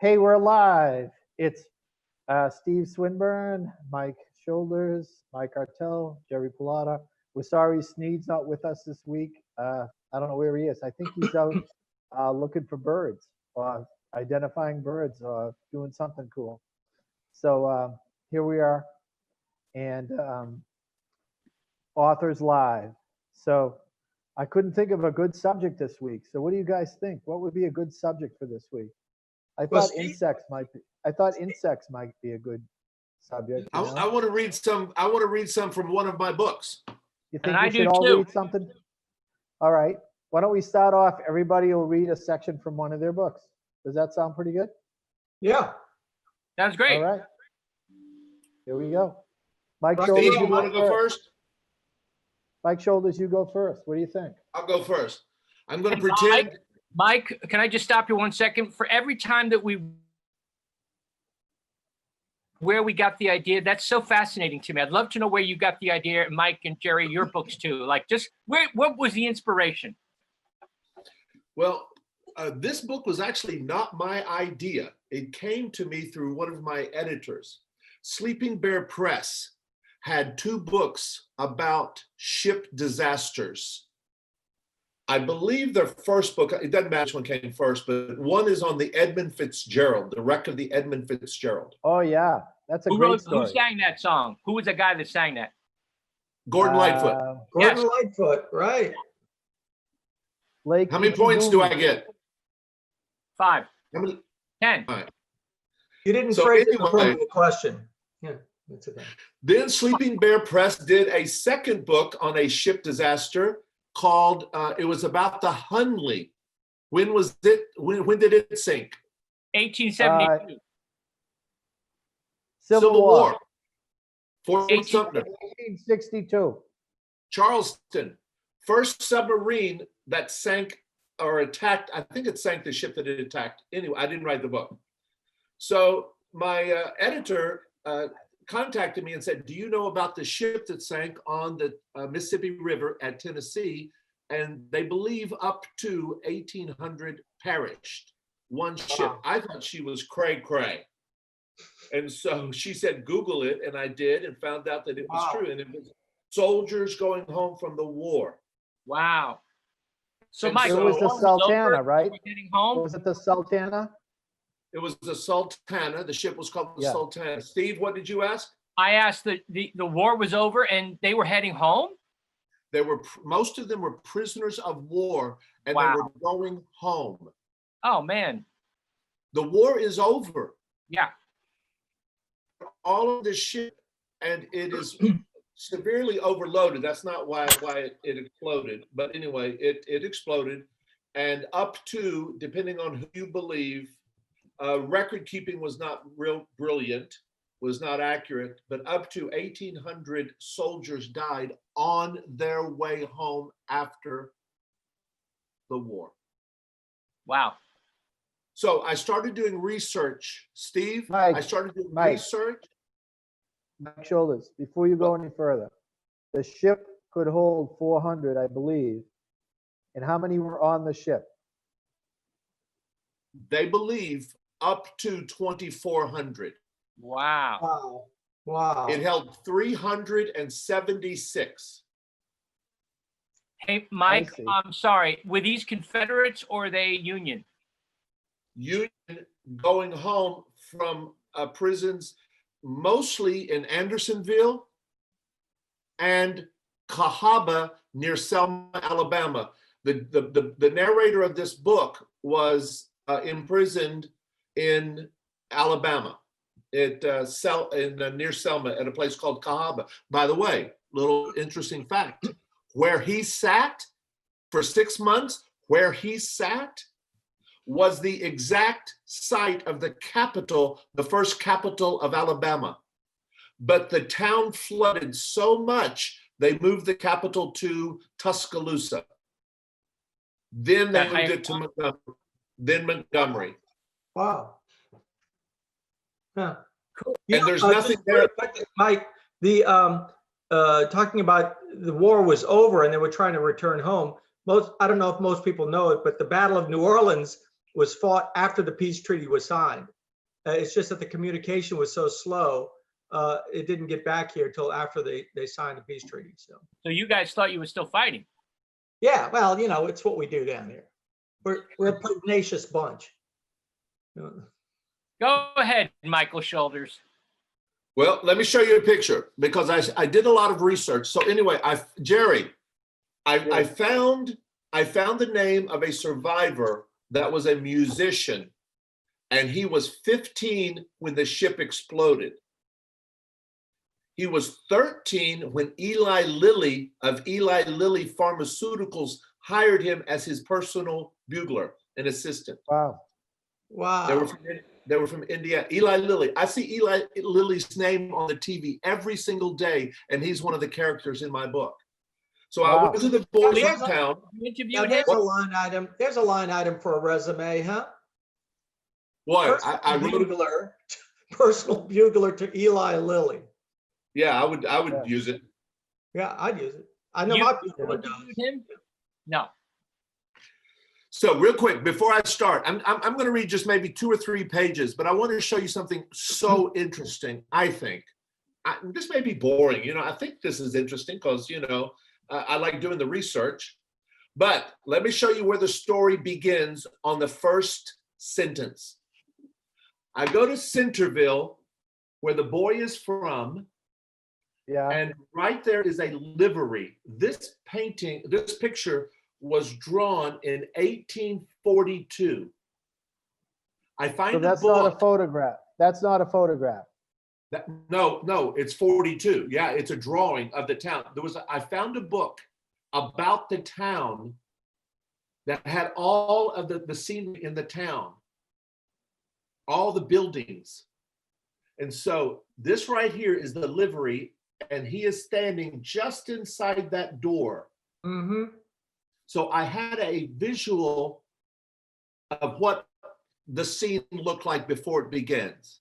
Hey, we're live. It's Steve Swinburne, Mike Shoulders, Mike Artell, Jerry Pallotta. We're sorry Sneed's not with us this week. I don't know where he is. I think he's out looking for birds, or identifying birds, or doing something cool. So here we are, and Authors Live. So I couldn't think of a good subject this week. So what do you guys think? What would be a good subject for this week? I thought insects might be. I thought insects might be a good subject. You know? I want to read some. I want to read some from one of my books. You think we should all read something? All right. Why don't we start off? Everybody will read a section from one of their books. Does that sound pretty good? Yeah. Sounds great. All right. Here we go. Mike Steve, Shoulders, you want to go first? Mike Shoulders, you go first. What do you think? I'll go first. I'm going to pretend. Mike, can I just stop you 1 second? For every time that where we got the idea, that's so fascinating to me. I'd love to know where you got the idea, Mike and Jerry, your books too. Like, just what was the inspiration? Well, this book was actually not my idea. It came to me through one of my editors. Sleeping Bear Press had 2 books about ship disasters. I believe their first book, it doesn't matter which one came first, but one is on the Edmund Fitzgerald, the wreck of the Edmund Fitzgerald. Oh, yeah. That's a great story. Who sang that song? Who was the guy that sang that? Gordon Lightfoot. Gordon Lightfoot, right. Lake How many points do I get? 5. How many? 10. All right. You didn't phrase it from the question. Yeah, that's okay. Then Sleeping Bear Press did a second book on a ship disaster called, it was about the Hunley. When was it? When did it sink? 1872. Civil War. Fort Sumter. 1862. Charleston. First submarine that sank or attacked, I think it sank the ship that it attacked. Anyway, I didn't write the book. So my editor contacted me and said, do you know about the ship that sank on the Mississippi River at Tennessee? And they believe up to 1,800 perished. One ship. Wow. I thought she was cray. And so she said, Google it. And I did, and found out that it was true. And it was soldiers going home from the war. Wow. So, And Mike, It was the Sultana, right? Getting home? Was it the Sultana? It was the Sultana. The ship was called the Sultana. Steve, what did you ask? I asked the war was over and they were heading home? They were, most of them were prisoners of war, and they were going home. Oh, man. The war is over. Yeah. All of this ship, and it is severely overloaded. That's not why it exploded. But anyway, it exploded. And up to, depending on who you believe, record keeping was not real brilliant, was not accurate, but up to 1,800 soldiers died on their way home after the war. Wow. So I started doing research, Steve. Mike, I started doing Mike. research. Mike Shoulders, before you go any further, the ship could hold 400, I believe. And how many were on the ship? They believe up to 2,400. Wow. Wow. Wow. It held 376. Hey, Mike, I'm sorry. Were these Confederates or are they Union? Union going home from prisons, mostly in Andersonville and Cahaba near Selma, Alabama. The narrator of this book was imprisoned in Alabama, near Selma, at a place called Cahaba. By the way, little interesting fact: where he sat for 6 months, where he sat was the exact site of the capital, the first capital of Alabama. But the town flooded so much, they moved the capital to Tuscaloosa. Then they moved it to Montgomery. Wow. Huh. Cool. And there's nothing there. Mike, talking about the war was over and they were trying to return home. I don't know if most people know it, but the Battle of New Orleans was fought after the peace treaty was signed. It's just that the communication was so slow, it didn't get back here till after they signed the peace treaty. So you guys thought you were still fighting? yeah, well, it's what we do down here. We're a pugnacious bunch. Go ahead, Michael Shoulders. Well, let me show you a picture because I did a lot of research. So anyway, Jerry, I found the name of a survivor that was a musician, and he was 15 when the ship exploded. He was 13 when Eli Lilly of Eli Lilly Pharmaceuticals hired him as his personal bugler and assistant. Wow. Wow. They were from India. Eli Lilly. I see Eli Lilly's name on the TV every single day, and he's one of the characters in my book. So I went to the boys in town. You There's a line item. There's a line item for a resume, huh? What? I wrote bugler, personal bugler to Eli Lilly. Yeah, I would use it. Yeah, I'd use it. I know my bugler does. Him? No. So real quick, before I start, I'm going to read just maybe 2 or 3 pages, but I want to show you something so interesting, I think. This may be boring, I think this is interesting because, I like doing the research. But let me show you where the story begins on the first sentence. I go to Centerville, where the boy is from. Yeah. And right there is a livery. This picture was drawn in 1842. I find So that's not a photograph. That's not a photograph. No, it's 42. Yeah, it's a drawing of the town. I found a book about the town that had all of the scenery in the town, all the buildings. And so this right here is the livery, and he is standing just inside that door. Mm-hmm. So I had a visual of what the scene looked like before it begins.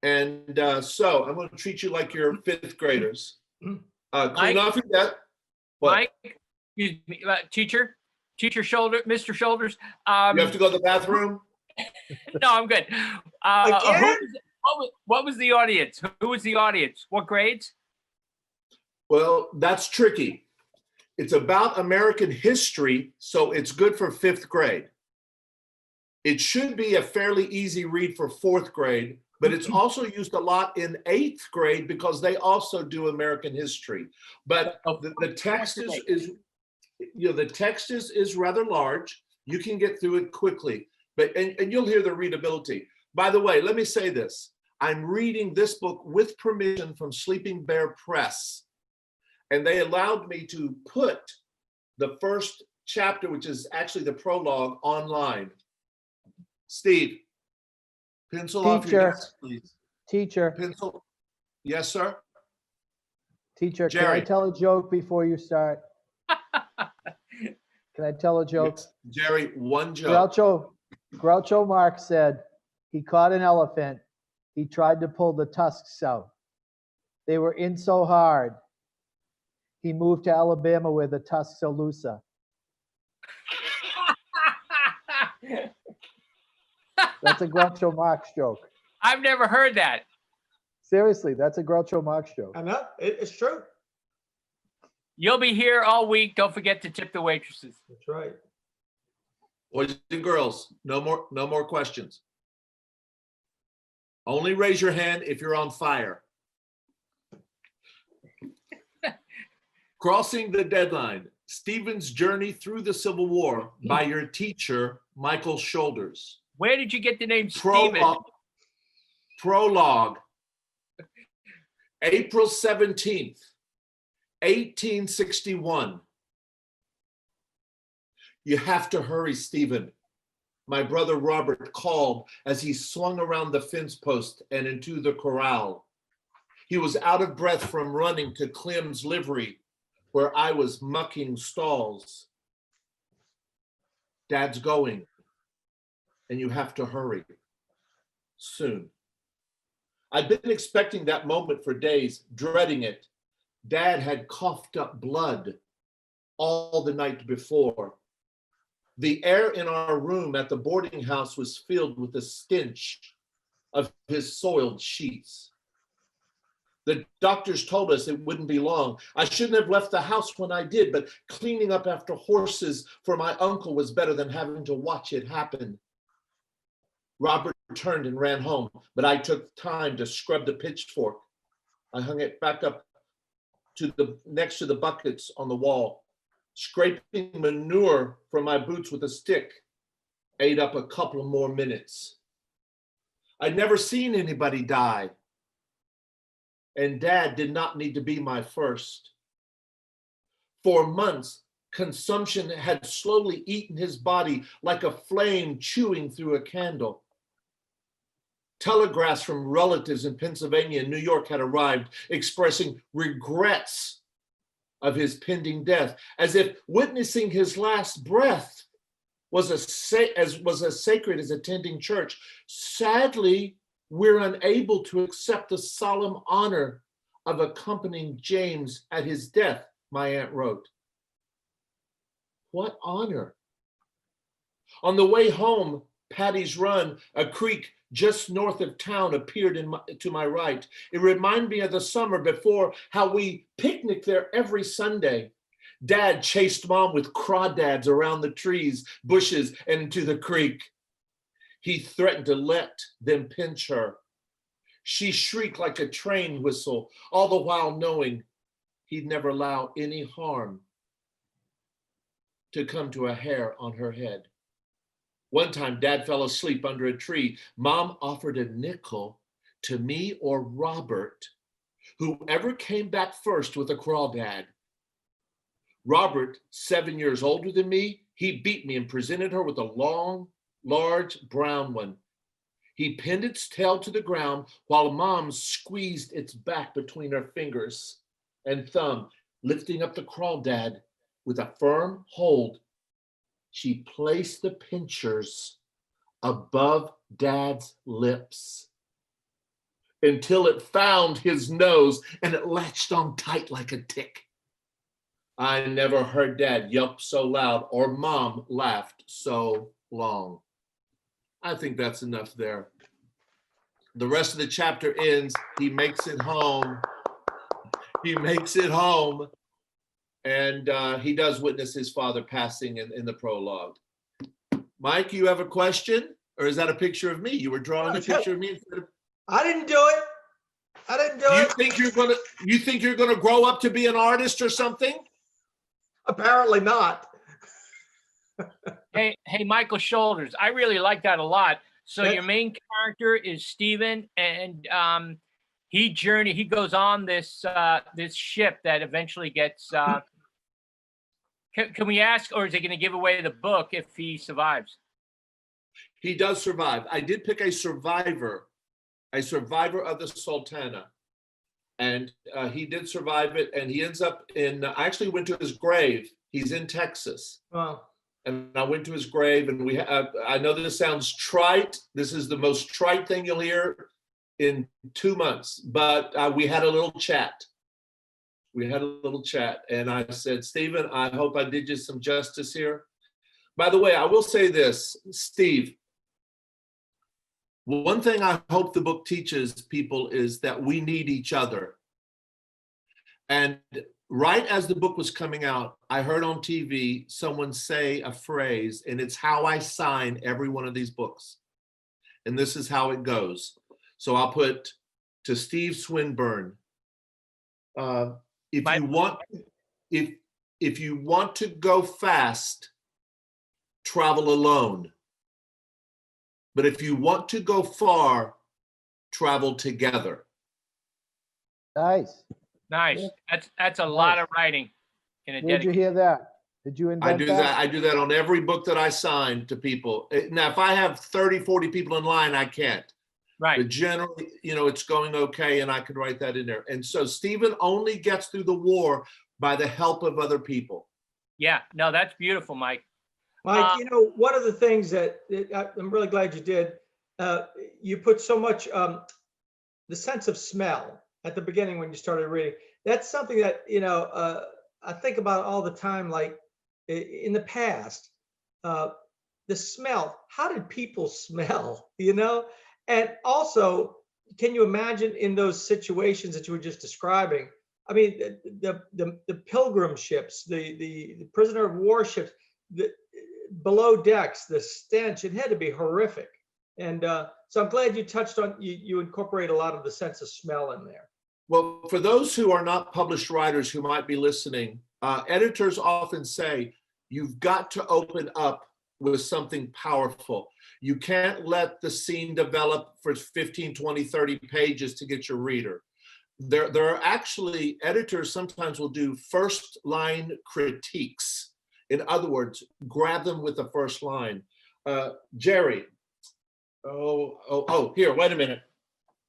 And so I'm going to treat you like you're 5th graders. Clean off your desk. Mike, excuse me, teacher Mr. Shoulders. You have to go to the bathroom? No, I'm good. What was the audience? Who was the audience? What grades? Well, that's tricky. It's about American history, so it's good for 5th grade. It should be a fairly easy read for 4th grade, but it's also used a lot in 8th grade because they also do American history. But the text is rather large. You can get through it quickly, and you'll hear the readability. By the way, let me say this. I'm reading this book with permission from Sleeping Bear Press. And they allowed me to put the first chapter, which is actually the prologue, online. Steve, pencil off your desk, please. Teacher. Pencil. Yes, sir. Teacher, Jerry. can I tell a joke before you start? Can I tell a joke? Yes, Jerry, one joke. Groucho Marx said he caught an elephant. He tried to pull the tusks out. They were in so hard. He moved to Alabama where the tusks are looser. That's a Groucho Marx joke. I've never heard that. Seriously, that's a Groucho Marx joke. I know, it's true. You'll be here all week. Don't forget to tip the waitresses. That's right. Boys and girls, no more questions. Only raise your hand if you're on fire. Crossing the Deadline, Stephen's Journey Through the Civil War by your teacher, Michael Shoulders. Where did you get the name Stephen? Prologue. April 17th, 1861. You have to hurry, Stephen. My brother Robert called as he swung around the fence post and into the corral. He was out of breath from running to Clem's livery, where I was mucking stalls. Dad's going, and you have to hurry soon. I'd been expecting that moment for days, dreading it. Dad had coughed up blood all the night before. The air in our room at the boarding house was filled with the stench of his soiled sheets. The doctors told us it wouldn't be long. I shouldn't have left the house when I did, but cleaning up after horses for my uncle was better than having to watch it happen. Robert turned and ran home, but I took time to scrub the pitchfork. I hung it back up next to the buckets on the wall. Scraping manure from my boots with a stick ate up a couple of more minutes. I'd never seen anybody die. And Dad did not need to be my first. For months, consumption had slowly eaten his body like a flame chewing through a candle. Telegraphs from relatives in Pennsylvania and New York had arrived, expressing regrets of his pending death, as if witnessing his last breath was as sacred as attending church. Sadly, we're unable to accept the solemn honor of accompanying James at his death, my aunt wrote. What honor? On the way home, Patty's Run, a creek just north of town, appeared to my right. It reminded me of the summer before, how we picnicked there every Sunday. Dad chased Mom with crawdads around the trees, bushes, and into the creek. He threatened to let them pinch her. She shrieked like a train whistle, all the while knowing he'd never allow any harm to come to a hair on her head. One time, Dad fell asleep under a tree. Mom offered a nickel to me or Robert, whoever came back first with a crawdad. Robert, 7 years older than me, he beat me and presented her with a long, large brown one. He pinned its tail to the ground while Mom squeezed its back between her fingers and thumb, lifting up the crawdad with a firm hold. She placed the pinchers above Dad's lips until it found his nose and it latched on tight like a tick. I never heard Dad yelp so loud or Mom laughed so long. I think that's enough there. The rest of the chapter ends. He makes it home. He makes it home. And he does witness his father passing in the prologue. Mike, you have a question? Or is that a picture of me? You were drawing a picture of me instead of... I didn't do it. I didn't do it. You think you're gonna grow up to be an artist or something? Apparently not. Hey, Michael Shoulders, I really like that a lot. So Yes. your main character is Stephen, and he goes on this this ship that eventually gets. Can we ask, or is he going to give away the book if he survives? He does survive. I did pick a survivor of the Sultana. And he did survive it. And he ends up I actually went to his grave. He's in Texas. Wow. And I went to his grave, and I know this sounds trite. This is the most trite thing you'll hear in 2 months, but we had a little chat. And I said, Stephen, I hope I did you some justice here. By the way, I will say this, Steve, one thing I hope the book teaches people is that we need each other. And right as the book was coming out, I heard on TV someone say a phrase, and it's how I sign every one of these books. And this is how it goes. So I'll put to Steve Swinburne, if you want to go fast, travel alone. But if you want to go far, travel together. Nice. Nice. Yeah. That's a lot of writing in a Where'd you hear that? Did you invent that? I do that on every book that I sign to people. Now, if I have 30, 40 people in line, I can't. Right. But generally, it's going okay, and I could write that in there. And so Stephen only gets through the war by the help of other people. Yeah. No, that's beautiful, Mike. Mike, one of the things that I'm really glad you did, you put so much, the sense of smell at the beginning when you started reading. That's something that, I think about all the time, like in the past, the smell. How did people smell? And also, can you imagine in those situations that you were just describing? I mean, the pilgrim ships, the prisoner of war ships, the below decks, the stench. It had to be horrific. And so I'm glad you touched on, you incorporate a lot of the sense of smell in there. Well, for those who are not published writers who might be listening, editors often say, you've got to open up with something powerful. You can't let the scene develop for 15, 20, 30 pages to get your reader. There are actually, editors sometimes will do first line critiques. In other words, grab them with the first line. Jerry, here, wait a minute.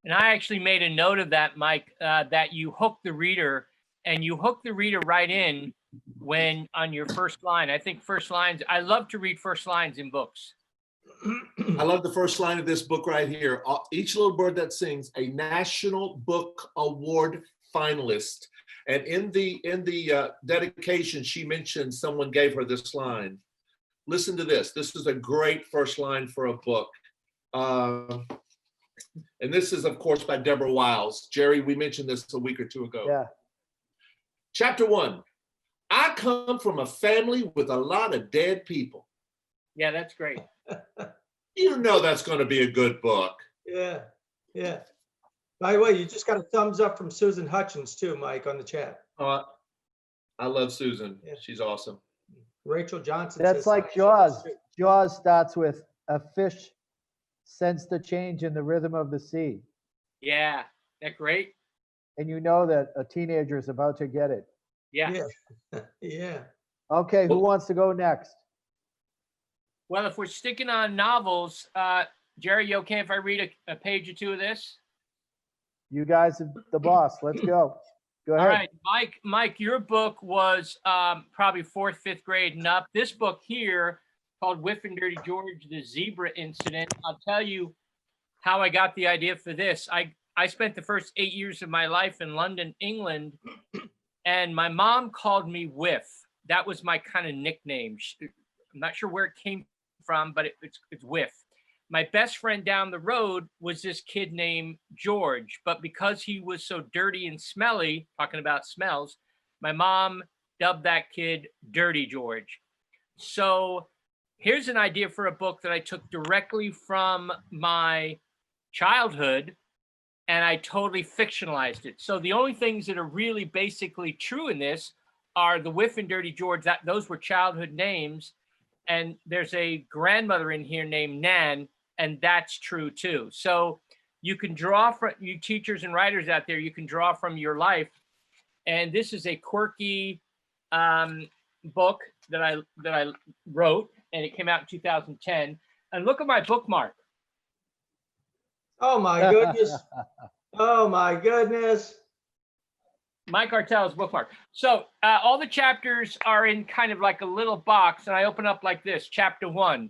And I actually made a note of that, Mike, that you hook the reader, and you hook the reader right in when on your first line. I think first lines, I love to read first lines in books. I love the first line of this book right here. Each little bird that sings, a National Book Award finalist. And in the dedication, she mentioned someone gave her this line. Listen to this. This is a great first line for a book. And this is, of course, by Deborah Wiles. Jerry, we mentioned this a week or two ago. Yeah. Chapter 1. I come from a family with a lot of dead people. Yeah, that's great. You know that's going to be a good book. Yeah, yeah. By the way, you just got a thumbs up from Susan Hutchins too, Mike, on the chat. I love Susan. Yeah. She's awesome. Rachel Johnson. That's says, like Jaws. Jaws starts with a fish sense the change in the rhythm of the sea. Yeah, that great. And you know that a teenager is about to get it. Yeah. Yeah. Yeah. Okay, who wants to go next? Well, if we're sticking on novels, Jerry, you okay if I read a page or two of this? You guys are the boss. Let's go. Go ahead. All right, Mike, your book was probably 4th, 5th grade and up. This book here called Whiff and Dirty George, the Zebra Incident. I'll tell you how I got the idea for this. I spent the first 8 years of my life in London, England, and my mom called me Whiff. That was my kind of nickname. I'm not sure where it came from, but it's Whiff. My best friend down the road was this kid named George, but because he was so dirty and smelly, talking about smells, my mom dubbed that kid Dirty George. So here's an idea for a book that I took directly from my childhood, and I totally fictionalized it. So the only things that are really basically true in this are the Whiff and Dirty George, those were childhood names. And there's a grandmother in here named Nan, and that's true too. So you can draw from, you teachers and writers out there, you can draw from your life. And this is a quirky book that I wrote, and it came out in 2010. And look at my bookmark. Oh my goodness. Oh my goodness. Mike Artell's bookmark. So all the chapters are in kind of like a little box, and I open up like this. Chapter 1,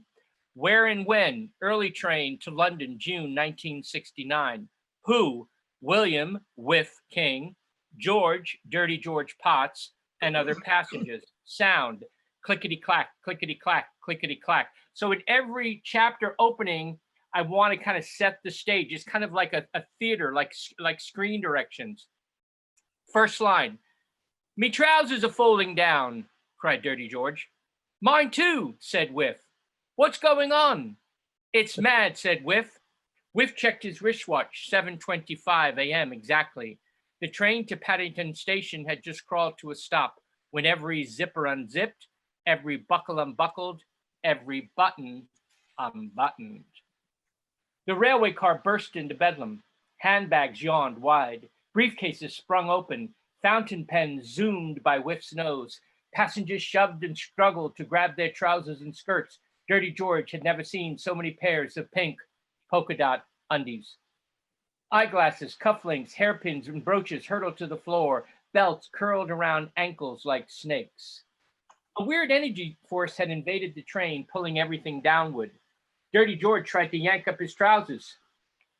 Where and When, Early Train to London, June 1969. Who, William, Whiff King, George, Dirty George Potts, and other passengers. Sound, clickety-clack, clickety-clack, clickety-clack. So in every chapter opening, I want to kind of set the stage. It's kind of like a theater, like screen directions. First line, me trousers are falling down, cried Dirty George. Mine too, said Whiff. What's going on? It's mad, said Whiff. Whiff checked his wristwatch, 7:25 a.m. exactly. The train to Paddington Station had just crawled to a stop when every zipper unzipped, every buckle unbuckled, every button unbuttoned. The railway car burst into bedlam. Handbags yawned wide. Briefcases sprung open, fountain pens zoomed by Whiff's nose. Passengers shoved and struggled to grab their trousers and skirts. Dirty George had never seen so many pairs of pink polka dot undies. Eyeglasses, cufflinks, hairpins, and brooches hurtled to the floor. Belts curled around ankles like snakes. A weird energy force had invaded the train, pulling everything downward. Dirty George tried to yank up his trousers.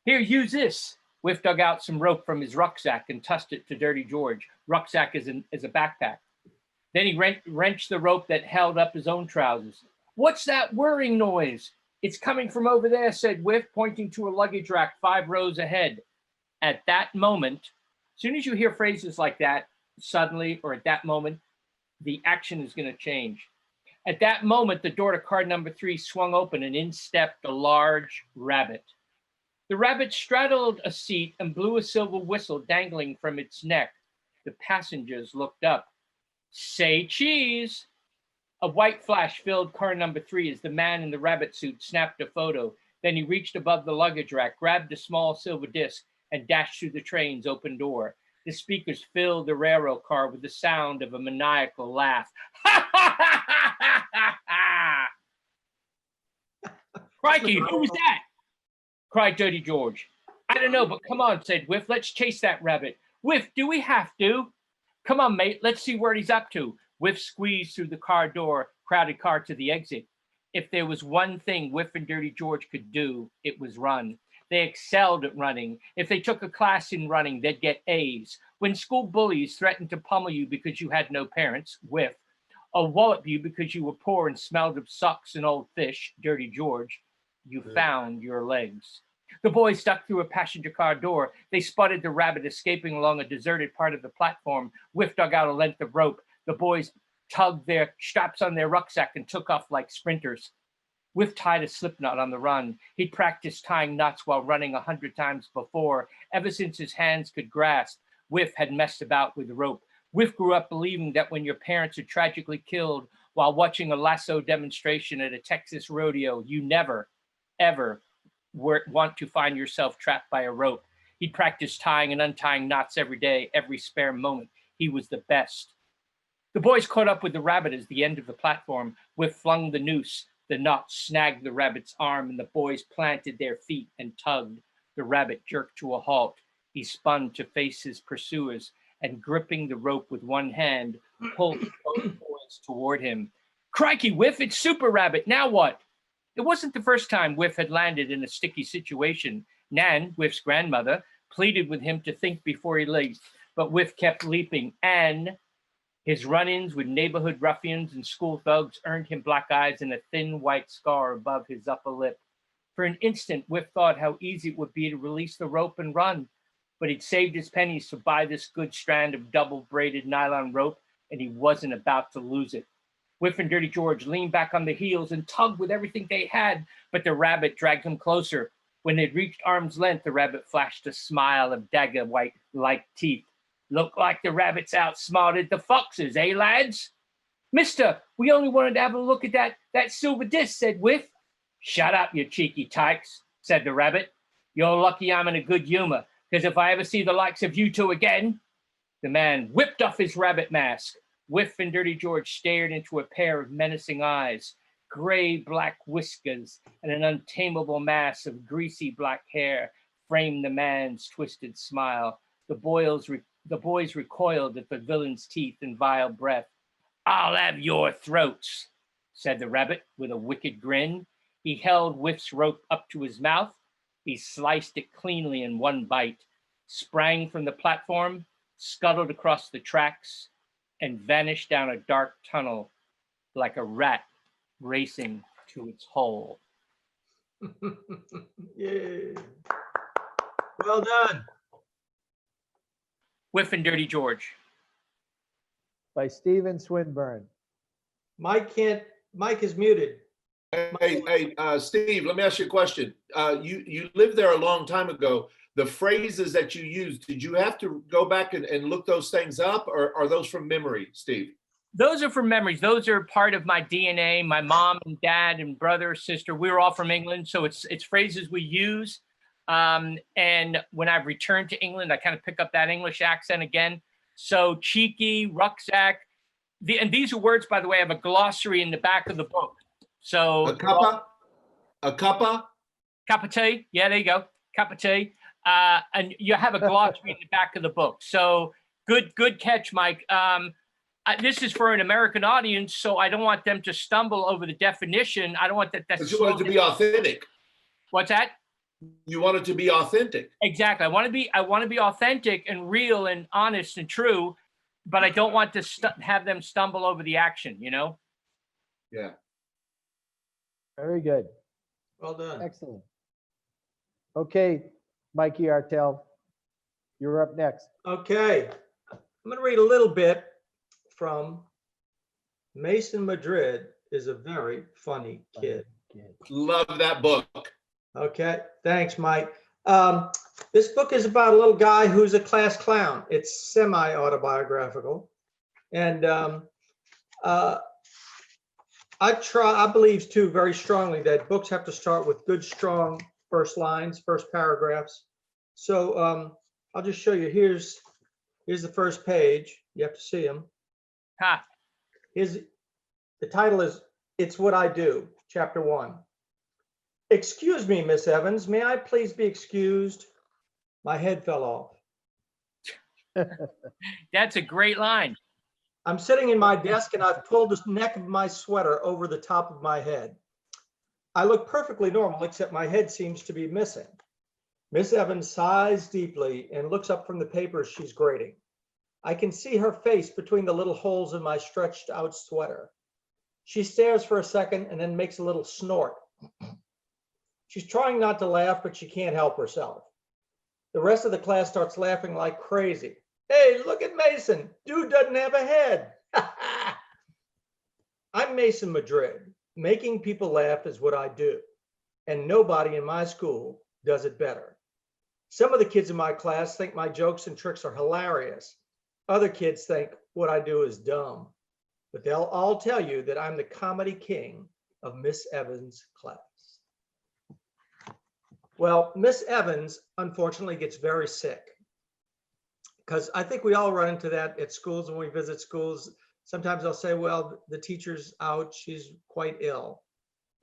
Here, use this. Whiff dug out some rope from his rucksack and tossed it to Dirty George. Rucksack is a backpack. Then he wrenched the rope that held up his own trousers. What's that whirring noise? It's coming from over there, said Whiff, pointing to a luggage rack 5 rows ahead. At that moment, as soon as you hear phrases like that, suddenly or at that moment, the action is going to change. At that moment, the door to car number 3 swung open and in stepped a large rabbit. The rabbit straddled a seat and blew a silver whistle dangling from its neck. The passengers looked up. Say cheese. A white flash filled car number 3 as the man in the rabbit suit snapped a photo. Then he reached above the luggage rack, grabbed a small silver disc, and dashed through the train's open door. The speakers filled the railroad car with the sound of a maniacal laugh. Ha ha ha ha ha ha! Crikey, who was that? Cried Dirty George. I don't know, but come on, said Whiff. Let's chase that rabbit. Whiff, do we have to? Come on, mate. Let's see what he's up to. Whiff squeezed through the car door, crowded car to the exit. If there was one thing Whiff and Dirty George could do, it was run. They excelled at running. If they took a class in running, they'd get A's. When school bullies threatened to pummel you because you had no parents, Whiff, or wallop you because you were poor and smelled of socks and old fish, Dirty George, you found your legs. The boys ducked through a passenger car door. They spotted the rabbit escaping along a deserted part of the platform. Whiff dug out a length of rope. The boys tugged their straps on their rucksack and took off like sprinters. Whiff tied a slip knot on the run. He'd practiced tying knots while running 100 times before. Ever since his hands could grasp, Whiff had messed about with rope. Whiff grew up believing that when your parents are tragically killed while watching a lasso demonstration at a Texas rodeo, you never, ever want to find yourself trapped by a rope. He'd practiced tying and untying knots every day, every spare moment. He was the best. The boys caught up with the rabbit as the end of the platform. Whiff flung the noose. The knot snagged the rabbit's arm, and the boys planted their feet and tugged. The rabbit jerked to a halt. He spun to face his pursuers, and gripping the rope with one hand, pulled both boys toward him. Crikey, Whiff, it's Super Rabbit. Now what? It wasn't the first time Whiff had landed in a sticky situation. Nan, Whiff's grandmother, pleaded with him to think before he leaped, but Whiff kept leaping. And his run-ins with neighborhood ruffians and school thugs earned him black eyes and a thin white scar above his upper lip. For an instant, Whiff thought how easy it would be to release the rope and run, but he'd saved his pennies to buy this good strand of double-braided nylon rope, and he wasn't about to lose it. Whiff and Dirty George leaned back on the heels and tugged with everything they had, but the rabbit dragged him closer. When they'd reached arm's length, the rabbit flashed a smile of dagger white-like teeth. Look like the rabbits outsmarted the foxes, eh, lads? Mister, we only wanted to have a look at that silver disc, said Whiff. Shut up, you cheeky tykes, said the rabbit. You're lucky I'm in a good humor, because if I ever see the likes of you two again. The man whipped off his rabbit mask. Whiff and Dirty George stared into a pair of menacing eyes. Gray black whiskers and an untamable mass of greasy black hair framed the man's twisted smile. The boys recoiled at the villain's teeth and vile breath. I'll have your throats, said the rabbit with a wicked grin. He held Whiff's rope up to his mouth. He sliced it cleanly in one bite, sprang from the platform, scuttled across the tracks, and vanished down a dark tunnel like a rat racing to its hole. Yay. Well done. Whiff and Dirty George. By Stephen Swinburne. Mike is muted. Hey, Steve, let me ask you a question. You lived there a long time ago. The phrases that you used, did you have to go back and look those things up, or are those from memory, Steve? Those are from memories. Those are part of my DNA. My mom and dad and brother, sister, we were all from England. So it's phrases we use. And when I've returned to England, I kind of pick up that English accent again. So cheeky, rucksack. And these are words, by the way, I have a glossary in the back of the book. So A cuppa? Cup of tea. Yeah, there you go. Cup of tea. And you have a glossary in the back of the book. So good catch, Mike. This is for an American audience, so I don't want them to stumble over the definition. I don't want that. But you want it to be authentic. What's that? You want it to be authentic. Exactly. I want to be authentic and real and honest and true, but I don't want to have them stumble over the action. You know. Yeah. Very good. Well done. Excellent. Okay, Mikey Artell, you're up next. Okay, I'm going to read a little bit from Mason Madrid is a very funny kid. Love that book. Okay, thanks, Mike. This book is about a little guy who's a class clown. It's semi-autobiographical. And I believe too very strongly that books have to start with good, strong first lines, first paragraphs. So I'll just show you. Here's the first page. You have to see him. Ha. The title is It's What I Do, Chapter 1. Excuse me, Miss Evans. May I please be excused? My head fell off. That's a great line. I'm sitting in my desk and I've pulled the neck of my sweater over the top of my head. I look perfectly normal, except my head seems to be missing. Miss Evans sighs deeply and looks up from the papers she's grading. I can see her face between the little holes in my stretched out sweater. She stares for a second and then makes a little snort. She's trying not to laugh, but she can't help herself. The rest of the class starts laughing like crazy. Hey, look at Mason. Dude doesn't have a head. I'm Mason Madrid. Making people laugh is what I do. And nobody in my school does it better. Some of the kids in my class think my jokes and tricks are hilarious. Other kids think what I do is dumb. But they'll all tell you that I'm the comedy king of Miss Evans' class. Well, Miss Evans, unfortunately, gets very sick. Because I think we all run into that at schools when we visit schools. Sometimes I'll say, well, the teacher's out, she's quite ill.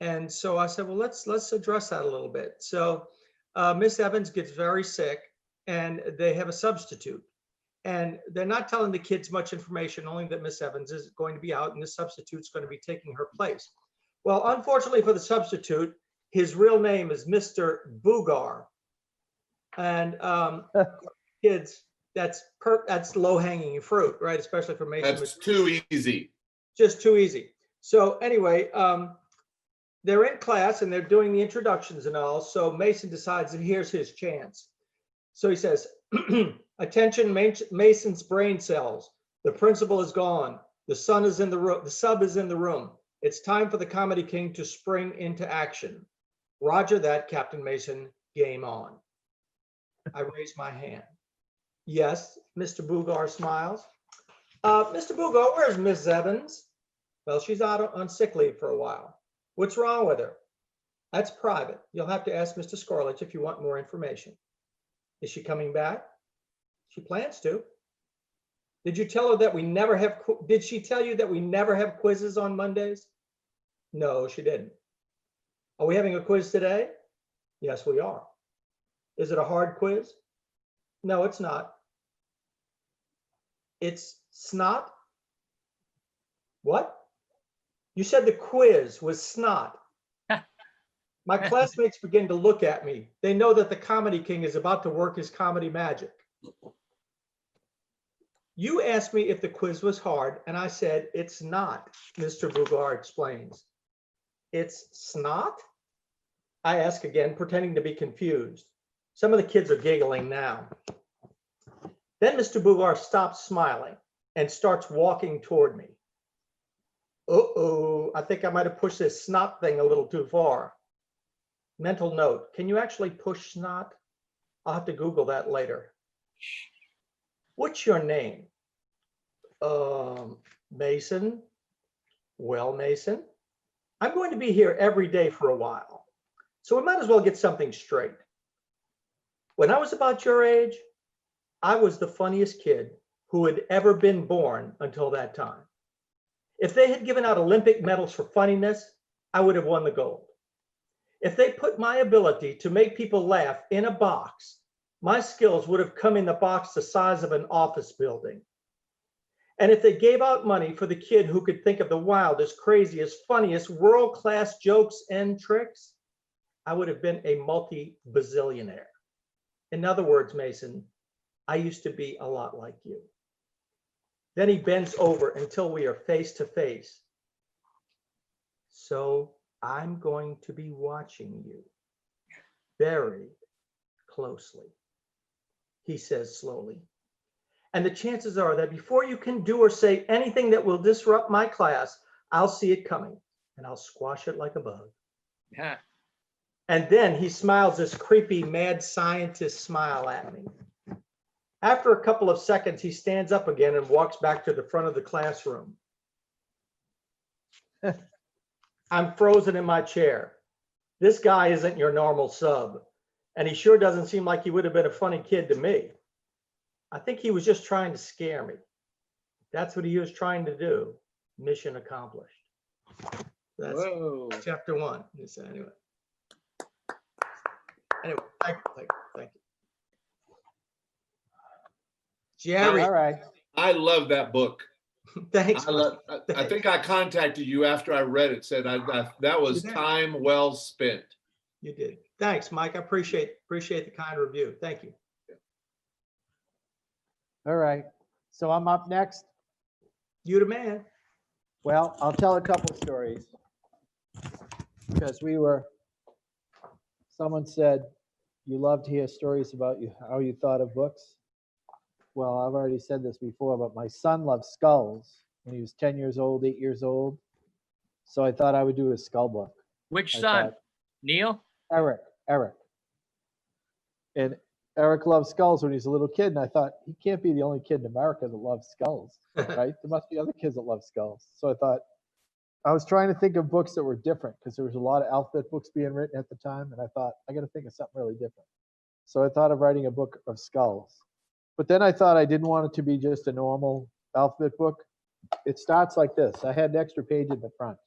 And so I said, well, let's address that a little bit. So Miss Evans gets very sick and they have a substitute. And they're not telling the kids much information, only that Miss Evans is going to be out and the substitute's going to be taking her place. Well, unfortunately for the substitute, his real name is Mr. Boogar. And kids, that's low-hanging fruit, right? Especially for Mason. That's too easy. Just too easy. So anyway, they're in class and they're doing the introductions and all. So Mason decides that here's his chance. So he says, attention, Mason's brain cells. The principal is gone. The sun is in the room. The sub is in the room. It's time for the comedy king to spring into action. Roger that, Captain Mason. Game on. I raise my hand. Yes, Mr. Boogar smiles. Mr. Boogar, where's Miss Evans? Well, she's out on sick leave for a while. What's wrong with her? That's private. You'll have to ask Mr. Scorlich if you want more information. Is she coming back? She plans to. Did you tell her that we never have, did she tell you that we never have quizzes on Mondays? No, she didn't. Are we having a quiz today? Yes, we are. Is it a hard quiz? No, it's not. It's snot? What? You said the quiz was snot. My classmates begin to look at me. They know that the comedy king is about to work his comedy magic. You asked me if the quiz was hard, and I said, it's not, Mr. Boogar explains. It's snot? I ask again, pretending to be confused. Some of the kids are giggling now. Then Mr. Boogar stops smiling and starts walking toward me. Uh-oh, I think I might have pushed this snot thing a little too far. Mental note, can you actually push snot? I'll have to Google that later. What's your name? Mason. Well, Mason, I'm going to be here every day for a while, so we might as well get something straight. When I was about your age, I was the funniest kid who had ever been born until that time. If they had given out Olympic medals for funniness, I would have won the gold. If they put my ability to make people laugh in a box, my skills would have come in the box the size of an office building. And if they gave out money for the kid who could think of the wildest, craziest, funniest, world-class jokes and tricks, I would have been a multi-bazillionaire. In other words, Mason, I used to be a lot like you. Then he bends over until we are face to face. So I'm going to be watching you very closely, he says slowly. And the chances are that before you can do or say anything that will disrupt my class, I'll see it coming and I'll squash it like a bug. Yeah. And then he smiles this creepy mad scientist smile at me. After a couple of seconds, he stands up again and walks back to the front of the classroom. I'm frozen in my chair. This guy isn't your normal sub, and he sure doesn't seem like he would have been a funny kid to me. I think he was just trying to scare me. That's what he was trying to do. Mission accomplished. That's Whoa. chapter 1. Anyway, thank you. Jerry, All right. I love that book. thanks. I think I contacted you after I read it, said that was You did. time well spent. You did. Thanks, Mike. I appreciate the kind review. Thank you. All right. So I'm up next. You the man. Well, I'll tell a couple stories because someone said you love to hear stories about how you thought of books. Well, I've already said this before, but my son loved skulls when he was 10 years old, 8 years old. So I thought I would do a skull book. Which I son? thought- Neil? Eric. And Eric loved skulls when he was a little kid, and I thought he can't be the only kid in America that loves skulls, right? There must be other kids that love skulls. So I thought, I was trying to think of books that were different because there was a lot of alphabet books being written at the time, and I thought, I got to think of something really different. So I thought of writing a book of skulls. But then I thought I didn't want it to be just a normal alphabet book. It starts like this. I had an extra page in the front.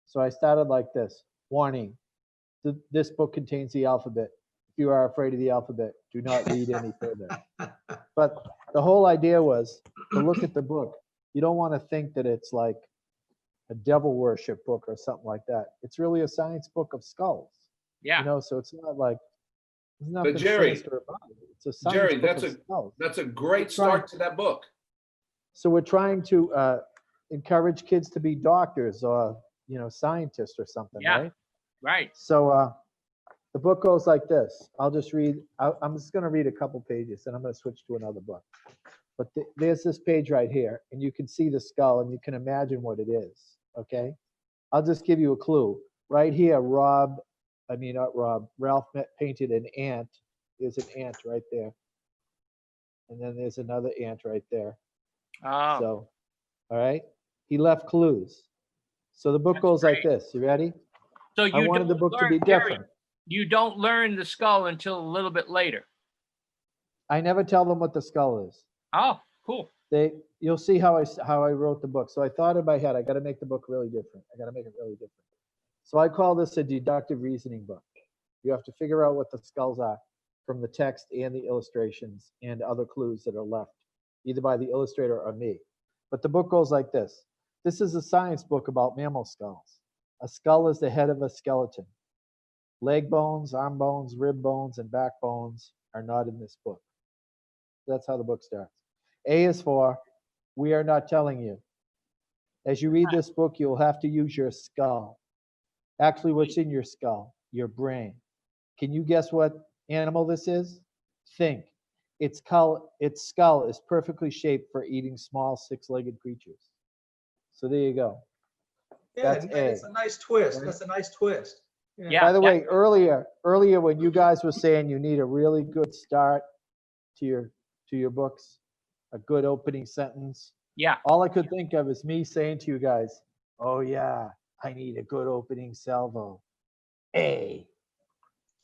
So I started like this. Warning, this book contains the alphabet. If you are afraid of the alphabet, do not read any further. But the whole idea was to look at the book. You don't want to think that it's like a devil worship book or something like that. It's really a science book of skulls. Yeah. You know, so it's not like, there's nothing Jerry, sinister about it. It's a science Jerry, book of skulls. that's a great start to that book. So we're trying to encourage kids to be doctors or, scientists or something, Yeah. right? Right. So the book goes like this. I'll just read, I'm just going to read a couple pages and I'm going to switch to another book. But there's this page right here, and you can see the skull and you can imagine what it is, okay? I'll just give you a clue. Right here, Ralph painted an ant. There's an ant right there. And then there's another ant right there. Oh, So, all right. He left clues. So the book That's goes like great. this. You ready? so I you wanted the don't book to be learn, Jerry, different. you don't learn the skull until a little bit later. I never tell them what the skull is. Oh, cool. You'll see how I wrote the book. So I thought in my head, I got to make the book really different. I got to make it really different. So I call this a deductive reasoning book. You have to figure out what the skulls are from the text and the illustrations and other clues that are left, either by the illustrator or me. But the book goes like this. This is a science book about mammal skulls. A skull is the head of a skeleton. Leg bones, arm bones, rib bones, and back bones are not in this book. That's how the book starts. A is for, we are not telling you. As you read this book, you'll have to use your skull. Actually, what's in your skull? Your brain. Can you guess what animal this is? Think. Its skull is perfectly shaped for eating small six-legged creatures. So there you go. Yeah, That's it's A. a nice twist. Right? That's a nice twist. Yeah. By the way, earlier when you guys were saying you need a really good start to your books, a good opening sentence, Yeah. all I could think of is me saying to you guys, "Oh yeah, I need a good opening salvo." A.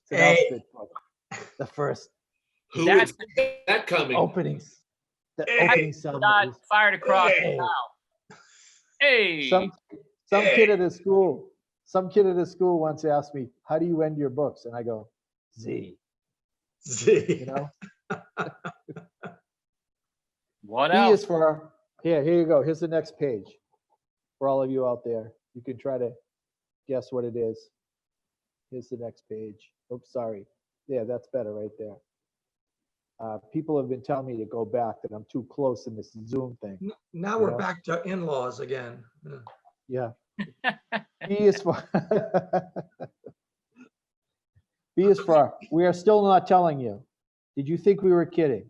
It's an A. alphabet book. The first Who That's would see that coming? openings. The A. opening salvo Not is fired across the A. bow. Hey. Some kid at a school. Some kid at a school once asked me, "How do you end your books?" And I go, Z. Z. You know. What P else? is for, here you go. Here's the next page for all of you out there. You can try to guess what it is. Here's the next page. Oops, sorry. Yeah, that's better right there. People have been telling me to go back, that I'm too close in this Zoom thing. Now we're Yeah. back to in-laws again. Yeah. B is for B is for we are still not telling you. Did you think we were kidding?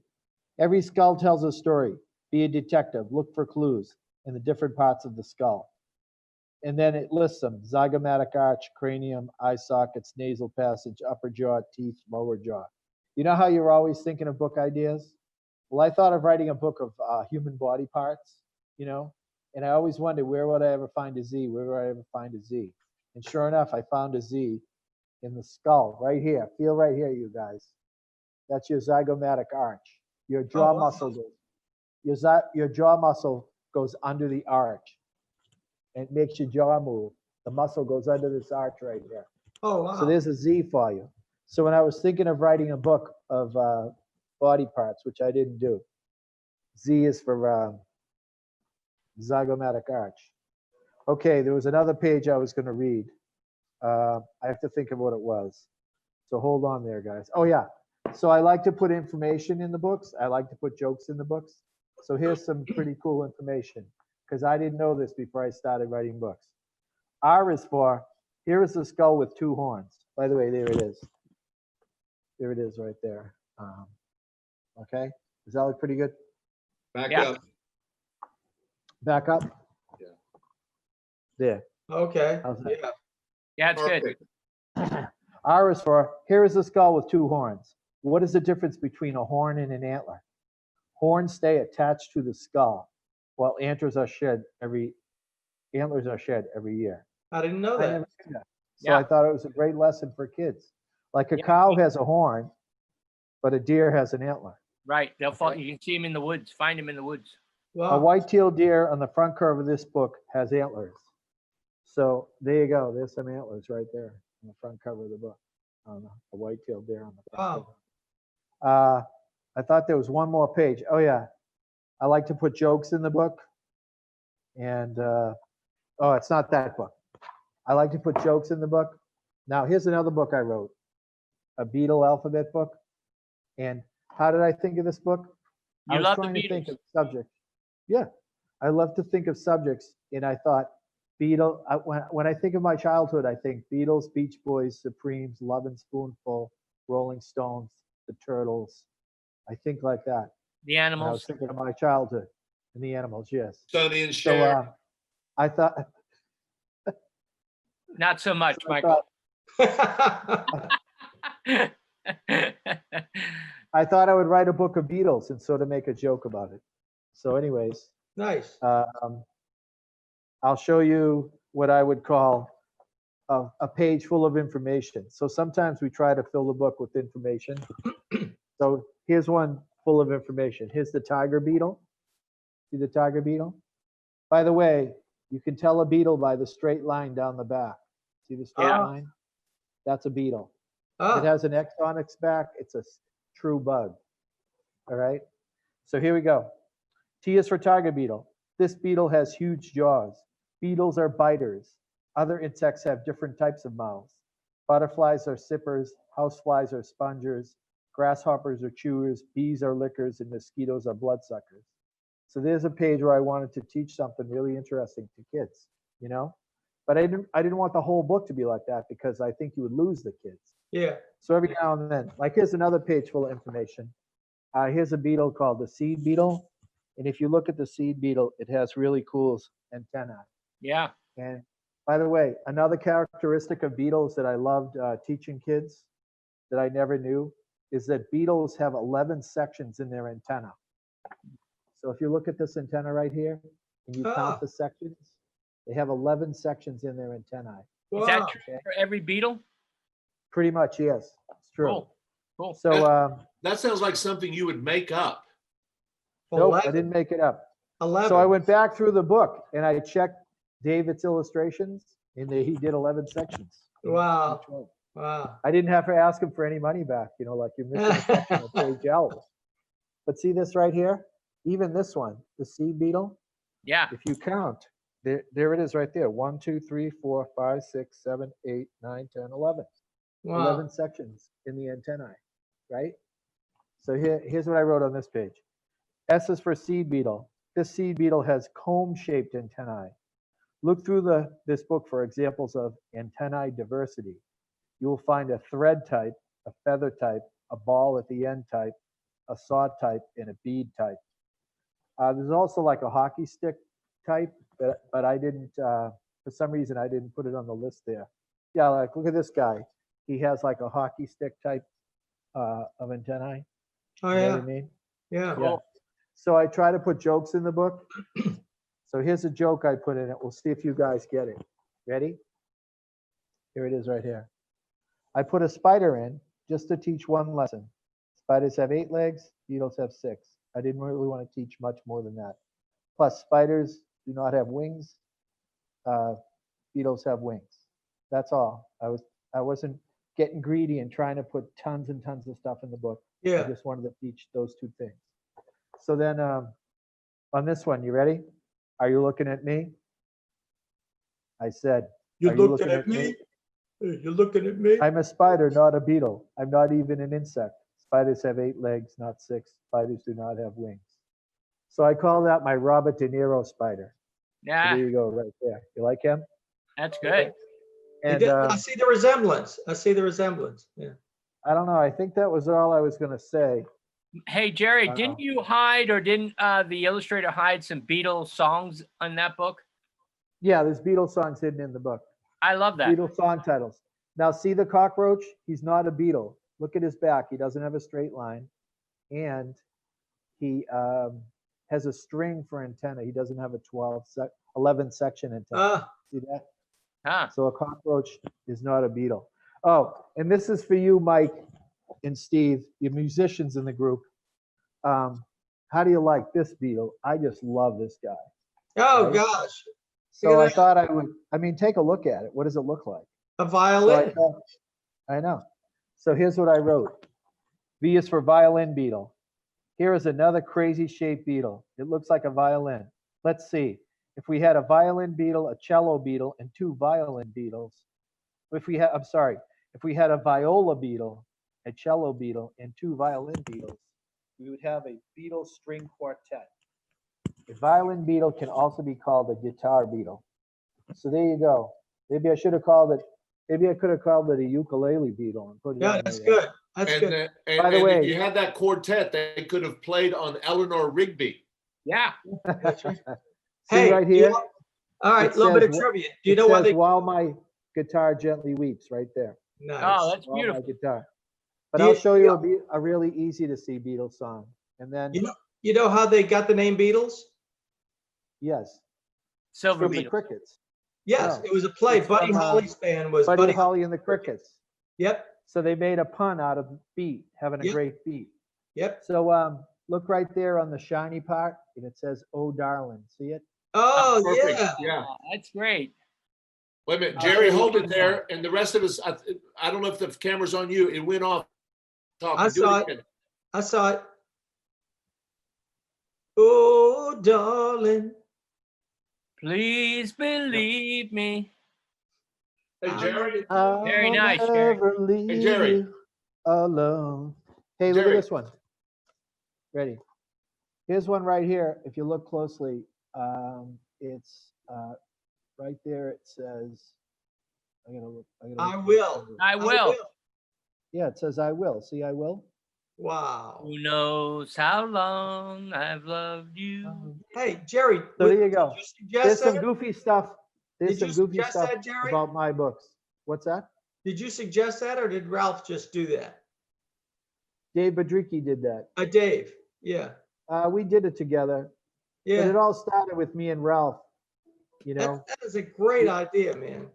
Every skull tells a story. Be a detective. Look for clues in the different parts of the skull. And then it lists them: zygomatic arch, cranium, eye sockets, nasal passage, upper jaw, teeth, lower jaw. You know how you're always thinking of book ideas? Well, I thought of writing a book of human body parts, and I always wondered, where would I ever find a Z? Where would I ever find a Z? And sure enough, I found a Z in the skull right here. Feel right here, you guys. That's your zygomatic arch. Your jaw muscle goes, your jaw muscle goes under the arch. And it makes your jaw move. The muscle goes under this arch right here. Oh, wow. So there's a Z for you. So when I was thinking of writing a book of body parts, which I didn't do, Z is for zygomatic arch. Okay, there was another page I was going to read. I have to think of what it was. So hold on there, guys. Oh, yeah. So I like to put information in the books. I like to put jokes in the books. So here's some pretty cool information, because I didn't know this before I started writing books. R is for, here is the skull with two horns. By the way, there it is. There it is right there. Okay, does that look pretty good? Back Yeah. up. Back up. Yeah. There. Okay. How's that? Yeah. Yeah, it's good. Perfect. R is for, here is a skull with two horns. What is the difference between a horn and an antler? Horns stay attached to the skull, while antlers are shed every year. I didn't know I that. never knew that. So Yeah. I thought it was a great lesson for kids. Like a Yeah. cow has a horn, but a deer has an antler. Right. They'll fall. You can see them in the woods. Find them in the woods. A Wow. white-tailed deer on the front cover of this book has antlers. So there you go. There's some antlers right there on the front cover of the book. A white-tailed deer on the front Wow. cover. I thought there was one more page. Oh yeah, I like to put jokes in the book. And oh, it's not that book. I like to put jokes in the book. Now here's another book I wrote, a Beetle alphabet book. And how did I think of this book? I You was love the trying to think Beatles. of subjects. Yeah, I love to think of subjects, and I thought Beetle. When I think of my childhood, I think Beatles, Beach Boys, Supremes, Lovin' Spoonful, Rolling Stones, the Turtles. I think like that. The When I was animals. thinking of my childhood and the animals. Yes. Sonny and So Cher. I thought. Not so much, I Michael. I thought I would write a book of Beatles and sort of make a joke about it. So, anyways, Nice. I'll show you what I would call a page full of information. So sometimes we try to fill the book with information. So here's one full of information. Here's the tiger beetle. See the tiger beetle? By the way, you can tell a beetle by the straight line down the back. See the straight Yeah. line? That's a beetle. If Oh, it has an X on its back, it's a true bug. All right. So here we go. T is for tiger beetle. This beetle has huge jaws. Beetles are biters. Other insects have different types of mouths. Butterflies are sippers. Houseflies are spongers. Grasshoppers are chewers. Bees are lickers. And mosquitoes are bloodsuckers. So there's a page where I wanted to teach something really interesting to kids, But I didn't want the whole book to be like that, because I think you would lose the kids. yeah. So every now and then, like here's another page full of information. Here's a beetle called the seed beetle. And if you look at the seed beetle, it has really cool antennae. Yeah. And by the way, another characteristic of beetles that I loved teaching kids that I never knew is that beetles have 11 sections in their antenna. So if you look at this antenna right here and you count the sections, they have 11 sections in their antennae. Is that Wow. true for every beetle? Pretty much, yes. It's true. Cool. Cool. So That sounds like something you would make up. nope, I 11. didn't make it up. 11. So I went back through the book and I checked David's illustrations, and he did 11 sections. Wow. Each one. Wow. I didn't have to ask him for any money back, like you're missing a section of page L. But see this right here? Even this one, the seed beetle, Yeah. if you count, there it is right there. 1, 2, 3, 4, 5, 6, 7, 8, 9, 10, 11. Wow. 11 sections in the antennae, right? So here's what I wrote on this page. S is for seed beetle. This seed beetle has comb-shaped antennae. Look through this book for examples of antennae diversity. You will find a thread type, a feather type, a ball at the end type, a saw type, and a bead type. There's also like a hockey stick type, but I didn't, for some reason, I didn't put it on the list there. Yeah, like look at this guy. He has like a hockey stick type of antennae. Oh, You know yeah. what I mean? Yeah. Yeah. So I try to put jokes in the book. So here's a joke I put in it. We'll see if you guys get it. Ready? Here it is right here. I put a spider in just to teach one lesson. Spiders have 8 legs, beetles have 6. I didn't really want to teach much more than that. Plus, spiders do not have wings. Beetles have wings. That's all. I wasn't getting greedy and trying to put tons and tons of stuff in the book. I Yeah. just wanted to teach those 2 things. So then on this one, you ready? Are you looking at me? I said, You're are you looking at me? You're looking at me? I'm a spider, not a beetle. I'm not even an insect. Spiders have 8 legs, not 6. Spiders do not have wings. So I call that my Robert De Niro spider. So Yeah, there you go, right there. You like him? that's good. And I see the resemblance. I see the resemblance. Yeah. I don't know. I think that was all I was going to say. Hey, Jerry, Wow. didn't you hide or didn't the illustrator hide some Beatles songs on that book? Yeah, there's Beatles songs hidden in the book. I love that. Beatles song titles. Now, see the cockroach? He's not a beetle. Look at his back. He doesn't have a straight line. And he has a string for antenna. He doesn't have a 11 section antenna. See that? Huh. So a cockroach is not a beetle. Oh, and this is for you, Mike and Steve, you musicians in the group. How do you like this beetle? I just love this guy. Oh, Right? gosh. So Look I at that. thought I would, take a look at it. What does it look like? A So violin. I know. So here's what I wrote. V is for violin beetle. Here is another crazy shaped beetle. It looks like a violin. Let's see. If we had a violin beetle, a cello beetle, and 2 violin beetles, if we had a viola beetle, a cello beetle, and 2 violin beetles, we would have a beetle string quartet. A violin beetle can also be called a guitar beetle. So there you go. Maybe I should have called it, maybe I could have called it a ukulele beetle and put it Yeah, on that's there. good. That's And, good. By the way- if you had that quartet, they could have played on Eleanor Rigby. Yeah. That's right. See Hey, right you here? know- all right, It a little bit of says trivia. Do you It know why says, they? while my guitar gently weeps, right there. Nice. Oh, that's While my beautiful. guitar. But Do I'll you- show you a really easy to see Beatles song. And then, You know how they got the name Beatles? yes, Silver from the Beatles. Crickets. Yes, No, it was a play. it's Buddy from, Holly's band was Buddy Holly and the Crickets. Yep, So they made a pun out of beat, having a Yep. great beat. yep. So look right there on the shiny part, and it says, "Oh, darling." See it? Oh, Perfect. yeah. Yeah. Oh, that's great. Wait a minute, I'll Jerry, show you hold it one there, and the rest of us. I don't know if the camera's on you. It went off. Talking. I Do saw again. I saw it. Oh, darling. Please believe me. Hey, Jerry. Very I'll nice, Jerry. never leave Jerry. you alone. Hey, look at Jerry. this one. Ready? Here's one right here. If you look closely, it's right there. It says, I gotta look. I will. I will. Yeah, it says I will. See, I will. Wow. Who knows how long I've loved you? Hey, Jerry. So there you go. Did you suggest There's some that? goofy stuff. There's Did some you goofy suggest stuff that, Jerry? about my books. What's that? Did you suggest that, or did Ralph just do that? Dave Badricki did that. Dave. Yeah. We did it together. But Yeah. it all started with me and Ralph. You know, That is a great idea, man.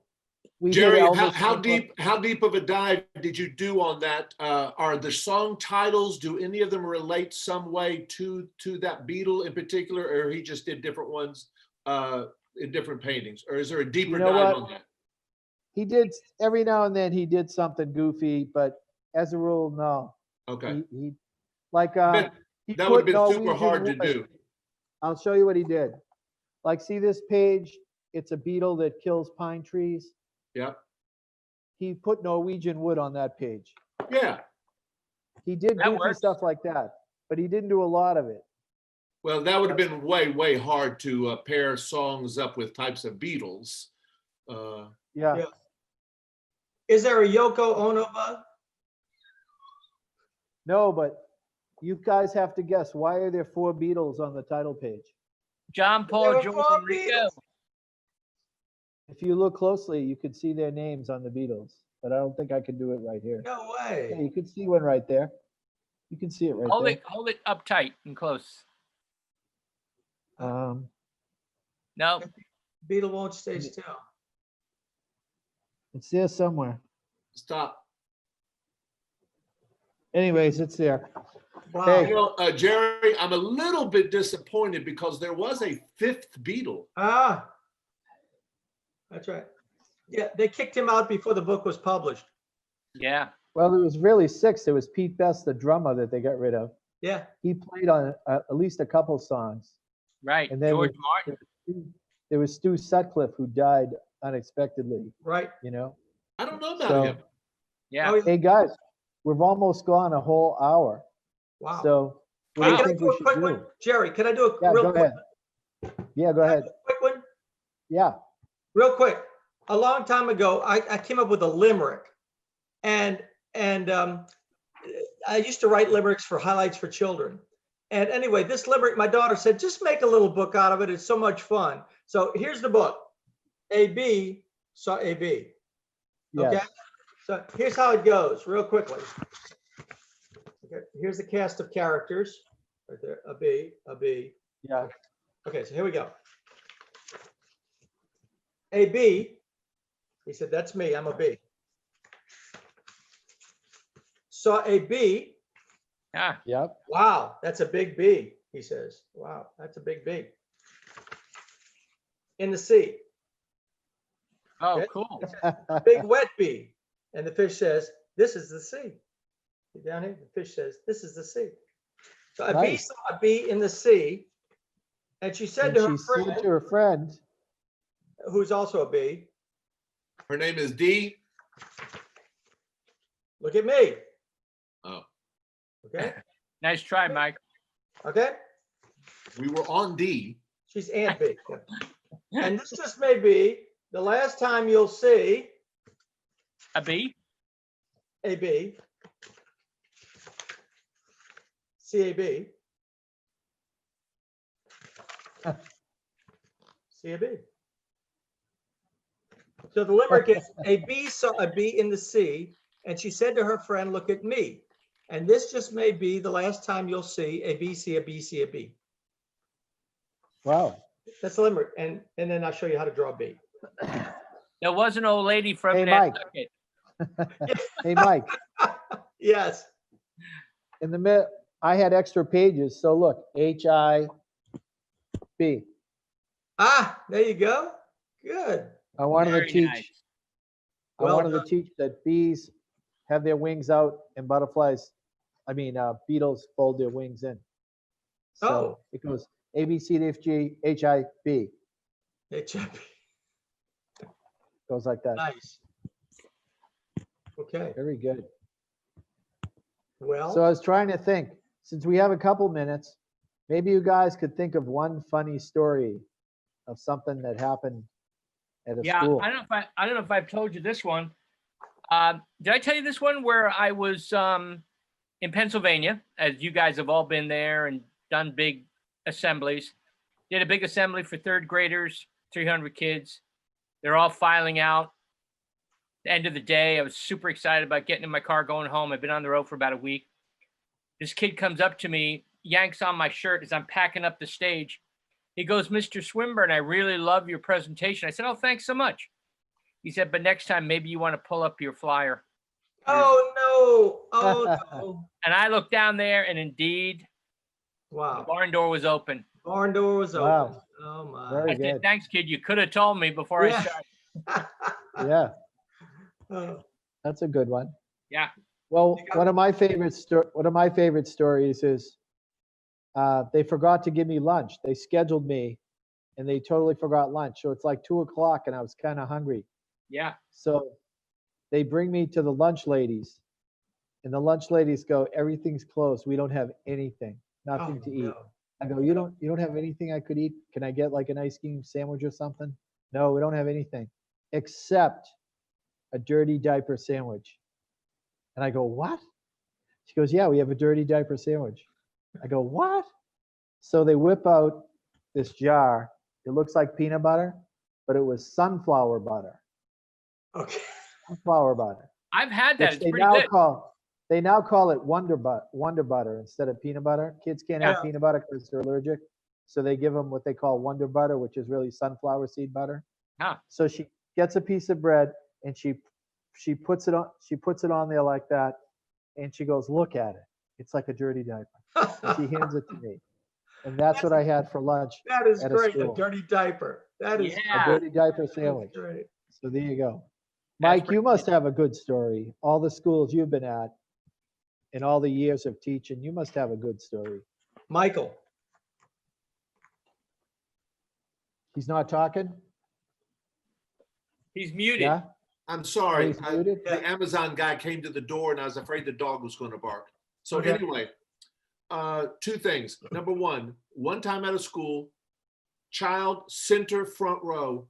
we Jerry, did how Elvis. deep of a dive did you do on that? Are the song titles, do any of them relate some way to that Beatle in particular, or he just did different ones in different paintings, or is there a deeper know dive what? on that? He did every now and then. He did something goofy, but as a rule, no. Okay, He like Bet he that would put have been super Norwegian hard to wood. do. I'll show you what he did. Like, see this page? It's a beetle that kills pine trees. Yeah, He put Norwegian wood on that page. yeah. He did That goofy works. stuff like that, but he didn't do a lot of it. Well, that would have been way hard to pair songs up with types of Beatles. Yeah. Yeah. Is there a Yoko Ono bug? No, but you guys have to guess, why are there 4 Beatles on the title page? John, There Paul, were George, 4 and Ringo. Beatles. If you look closely, you could see their names on the Beatles, but I don't think I can do it right here. No Yeah, way. you could see one right there. You can see it right there. Hold it up tight and close. Um, No, Beetle won't stay still. it's there somewhere. Stop. Anyways, it's there. Wow. Hey. You know, Jerry, I'm a little bit disappointed because there was a 5th Beatle. Ah, that's right. Yeah, they kicked him out before the book was published. yeah. Well, there was really 6. There was Pete Best, the drummer, that they got rid of. Yeah. He played on at least a couple songs. Right. And then George we- Martin. There was Stu Sutcliffe, who died unexpectedly, Right. you know? I don't know about So, him. Yeah. Oh, hey, guys, we've almost gone a whole hour. wow. So what Hey, do you can I think do we a should quick do? one? Jerry, can I do a Yeah, real go quick? ahead. Yeah, go ahead. Quick one? Yeah. Real quick. A long time ago, I came up with a limerick, and I used to write limericks for highlights for children. And anyway, this limerick, my daughter said, just make a little book out of it. It's so much fun. So here's the book. AB saw AB. Okay. Yes. So here's how it goes, real quickly. Okay. Here's the cast of characters. Right there. A B, a B. Yeah. Okay, so here we go. AB, he said, that's me, I'm a B. Saw a B. Yeah. Yep. Wow, that's a big B, he says. Wow, that's a big B. In the sea, Oh, Okay. cool. a big wet B. And the fish says, this is the sea. See down here, the fish says, this is the sea. So a bee Nice. saw a bee in the sea. And she said And to her she said friend, to her friend, who's also a bee, Her name is Dee. look at me. Oh, Okay, Nice try, Mike. okay. we were on D. She's Aunt Bee. And this just may be the last time you'll see A B? a bee, CAB, CAB. So the limerick is, a bee saw a bee in the sea, and she said to her friend, look at me. And this just may be the last time you'll see a bee see a bee see a bee. wow. That's the limerick. And then I'll show you how to draw a bee. There was an old lady from Hey, Mike. Nantucket. Hey, Mike, Yes. in the mid, I had extra pages. So look, HIB. Ah, there you go. Good. I wanted to Very teach, nice. I Well wanted to done. teach that bees have their wings out and butterflies, beetles fold their wings in. Oh. So it goes A, B, C, D, F, G, H, I, B. HIB. Goes like that. Nice. Okay. Very good. Well, So I was trying to think, since we have a couple minutes, maybe you guys could think of one funny story of something that happened at a Yeah, school. I don't know if I've told you this one. Did I tell you this one where I was in Pennsylvania, as you guys have all been there and done big assemblies? Did a big assembly for 3rd graders, 300 kids. They're all filing out. The end of the day, I was super excited about getting in my car, going home. I've been on the road for about a week. This kid comes up to me, yanks on my shirt as I'm packing up the stage. He goes, Mr. Swinburne, I really love your presentation. I said, oh, thanks so much. He said, but next time, maybe you want to pull up your flyer. oh no. Oh no. And I looked down there, and indeed, the Wow. barn door was open. Barn door was open. Wow. Oh my. Very I said, good. thanks, kid. You could have told me before I started. Yeah, Oh, that's a good one. Yeah. Well, You got- one of my favorite stories is they forgot to give me lunch. They scheduled me and they totally forgot lunch. So it's like 2:00 and I was kind of hungry. Yeah. So they bring me to the lunch ladies and the lunch ladies go, everything's closed. We don't have anything, nothing oh, to eat. no. I go, you don't have anything I could eat? Can I get like an ice cream sandwich or something? No, we don't have anything except a dirty diaper sandwich. And I go, what? She goes, yeah, we have a dirty diaper sandwich. I go, what? So they whip out this jar. It looks like peanut butter, but it was sunflower butter. Okay. Sunflower butter. I've had that. Which It's they pretty now good. call it Wonder Butter instead of peanut butter. Kids can't have Yeah. peanut butter because they're allergic. So they give them what they call Wonder Butter, which is really sunflower seed butter. Huh. So she gets a piece of bread and she puts it on there like that, and she goes, look at it. It's like a dirty diaper. And she hands it to me. And that's what I had for lunch. That is at a great. A school. dirty diaper. That is A Yeah. dirty diaper that's sandwich. great. So there you go. That's Mike, you must have a good story. All the schools you've been at in all the years of teaching, you must have a good story. Michael. He's not talking? He's muted. Yeah? I'm sorry. He's muted? The Amazon guy came to the door and I was afraid the dog was going to bark. So Okay. anyway, two things. Number one time at a school, child center front row.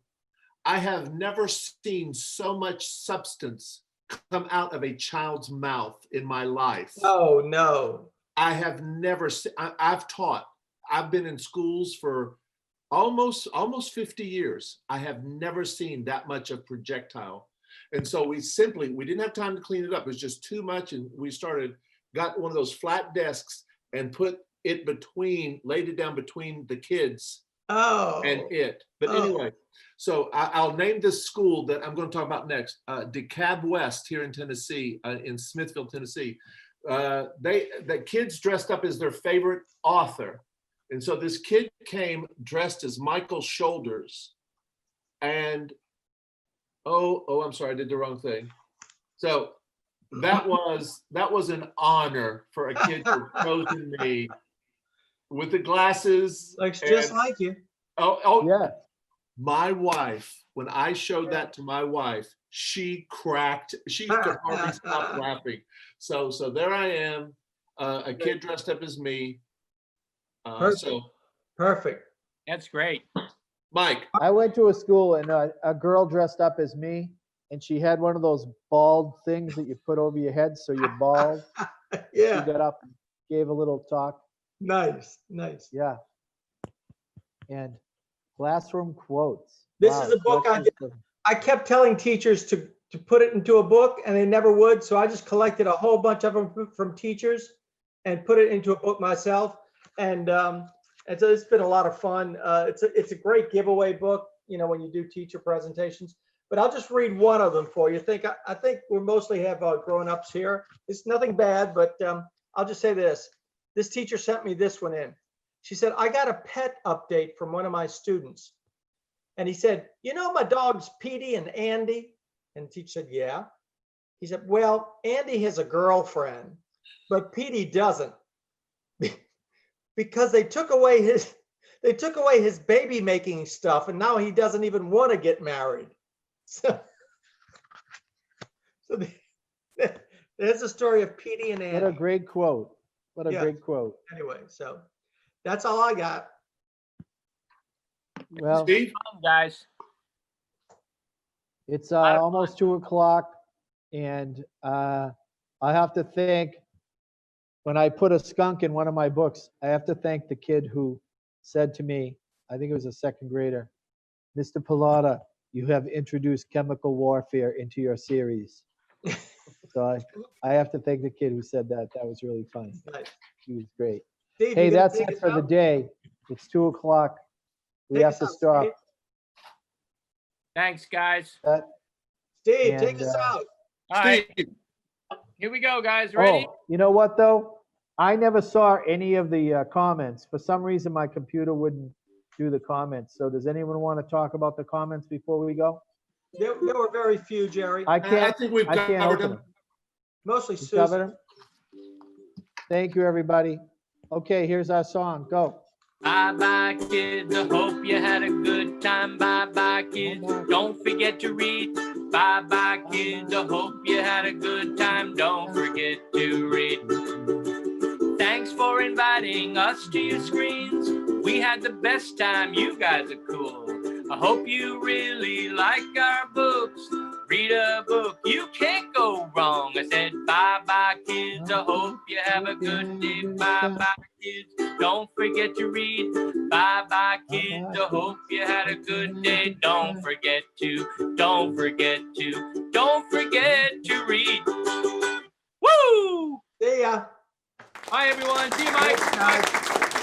I have never seen so much substance come out of a child's mouth in my life. Oh, no. I have never seen, I've taught, I've been in schools for almost 50 years. I have never seen that much of projectile. And so we didn't have time to clean it up. It was just too much. And we got one of those flat desks and laid it down between the kids Oh. and it. But Oh. anyway, so I'll name this school that I'm going to talk about next, DeKalb West here in Tennessee, in Smithville, Tennessee. The kids dressed up as their favorite author. And so this kid came dressed as Michael Shoulders. And, I'm sorry, I did the wrong thing. So that was an honor for a kid to have chosen me with the glasses. Looks just like you. Yeah. My wife, when I showed that to my wife, she could hardly stop laughing. So there I am, a kid dressed up as me. Perfect. That's great. Mike. I went to a school and a girl dressed up as me, and she had one of those bald things that you put over your head so you're bald. Yeah. She got up and gave a little talk. Nice. Yeah. And classroom quotes. This Wow, is a book I questions did. for- I kept telling teachers to put it into a book and they never would. So I just collected a whole bunch of them from teachers and put it into a book myself. And so it's been a lot of fun. It's a great giveaway book, when you do teacher presentations. But I'll just read one of them for you. I think we mostly have grown-ups here. It's nothing bad, but I'll just say this. This teacher sent me this one in. She said, I got a pet update from one of my students. And he said, my dogs, Petey and Andy? And the teacher said, yeah. He said, well, Andy has a girlfriend, but Petey doesn't. Because they took away his baby making stuff, and now he doesn't even want to get married. So there's the story of Petey and Andy. What a great quote. What a Yeah. great quote. Anyway, so that's all I got. Well, Steve? Guys. it's Lot of almost 2:00, and I have to thank, when I put a skunk in one of my books, I have to thank the kid who said to me, I think it was a second grader, Mr. Pallotta, you have introduced chemical warfare into your series. So I have to thank the kid who said that. That was really funny. Nice. He was great. Steve, Hey, you gonna that's take it us for the out? day. It's 2:00. We Take have us to out, stop. Steve. Thanks, guys. Steve, And, take us out. All right. Steve. Here we go, guys. Ready? Oh, you know what though? I never saw any of the comments. For some reason, my computer wouldn't do the comments. So does anyone want to talk about the comments before we go? There were very few, Jerry. I I can't. think we've I can't covered open them. them. Mostly You covered Susan. them? Thank you, everybody. Okay, here's our song. Go. Bye-bye, kids. I hope you had a good time. Bye-bye, kids. Don't forget to read. Bye-bye, kids. I hope you had a good time. Don't forget to read. Thanks for inviting adding us to your screens. We had the best time. You guys are cool. I hope you really like our books. Read a book, you can't go wrong. I said bye-bye, kids. I hope you have a good day. Bye-bye, kids. Don't forget to read. Bye-bye, kids. I hope you had a good day. Don't forget to read. Woo! See ya. Bye, everyone. See you, Mike. Thanks, guys.